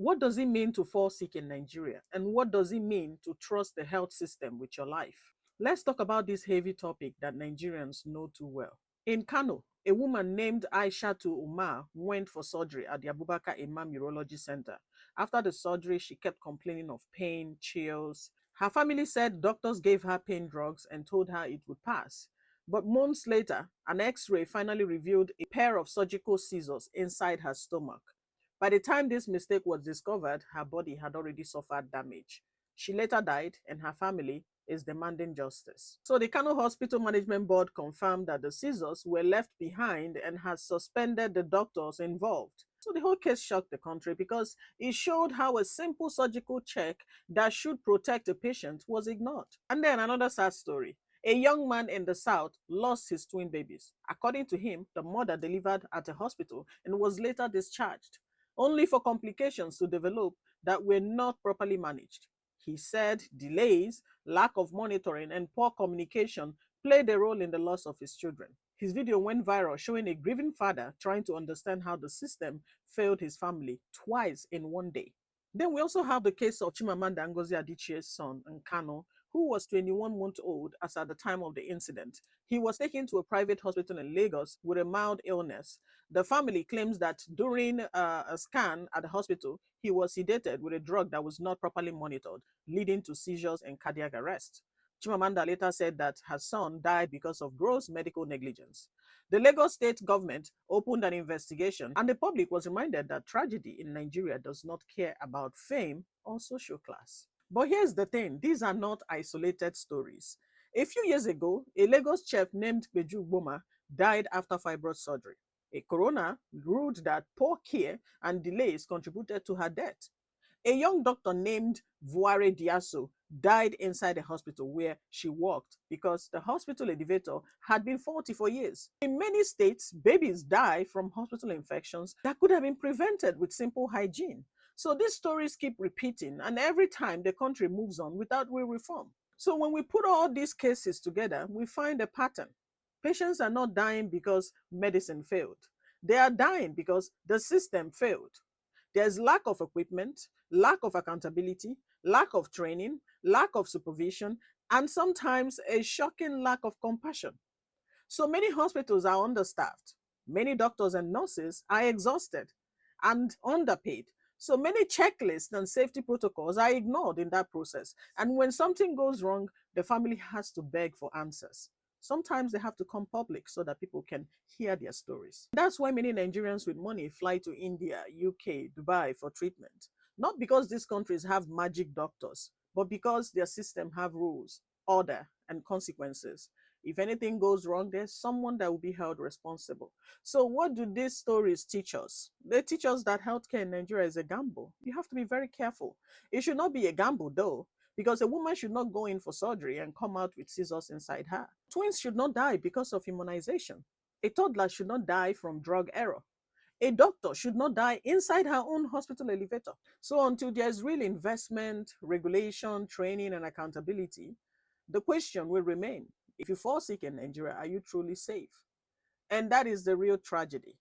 What does it mean to fall sick in Nigeria? And what does it mean to trust the health system with your life? Let's talk about this heavy topic that Nigerians know too well. In Kano, a woman named Aishatu Umar went for surgery at the Abubakar Imam Urology Center. After the surgery, she kept complaining of pain, chills. Her family said doctors gave her pain drugs and told her it would pass. But months later, an x-ray finally revealed a pair of surgical scissors inside her stomach. By the time this mistake was discovered, her body had already suffered damage. She later died, and her family is demanding justice. So the Kano Hospital Management Board confirmed that the scissors were left behind and has suspended the doctors involved. So the whole case shocked the country because it showed how a simple surgical check that should protect a patient was ignored. And then another sad story. A young man in the south lost his twin babies. According to him, the mother delivered at a hospital and was later discharged, only for complications to develop that were not properly managed. He said delays, lack of monitoring, and poor communication played a role in the loss of his children. His video went viral showing a grieving father trying to understand how the system failed his family twice in one day. Then we also have the case of Chimamanda Ngozi Adichie's son, Kano, who was 21 months old as at the time of the incident. He was taken to a private hospital in Lagos with a mild illness. The family claims that during a scan at the hospital, he was sedated with a drug that was not properly monitored, leading to seizures and cardiac arrest. Chimamanda later said that her son died because of gross medical negligence. The Lagos state government opened an investigation, and the public was reminded that tragedy in Nigeria does not care about fame or social class. But here's the thing, these are not isolated stories. A few years ago, a Lagos chef named Beju Boma died after fibroid surgery. A coroner ruled that poor care and delays contributed to her death. A young doctor named Vuare Diaso died inside the hospital where she worked because the hospital elevator had been faulty for years. In many states, babies die from hospital infections that could have been prevented with simple hygiene. So these stories keep repeating, and every time the country moves on without real reform. So when we put all these cases together, we find a pattern. Patients are not dying because medicine failed. They are dying because the system failed. There's lack of equipment, lack of accountability, lack of training, lack of supervision, and sometimes a shocking lack of compassion. So many hospitals are understaffed. Many doctors and nurses are exhausted and underpaid. So many checklists and safety protocols are ignored in that process. And when something goes wrong, the family has to beg for answers. Sometimes they have to come public so that people can hear their stories. That's why many Nigerians with money fly to India, UK, Dubai for treatment. Not because these countries have magic doctors, but because their system have rules, order, and consequences. If anything goes wrong, there's someone that will be held responsible. So what do these stories teach us? They teach us that healthcare in Nigeria is a gamble. You have to be very careful. It should not be a gamble though, because a woman should not go in for surgery and come out with scissors inside her. Twins should not die because of immunization. A toddler should not die from drug error. A doctor should not die inside her own hospital elevator. So until there's real investment, regulation, training, and accountability, the question will remain: if you fall sick in Nigeria, are you truly safe? And that is the real tragedy.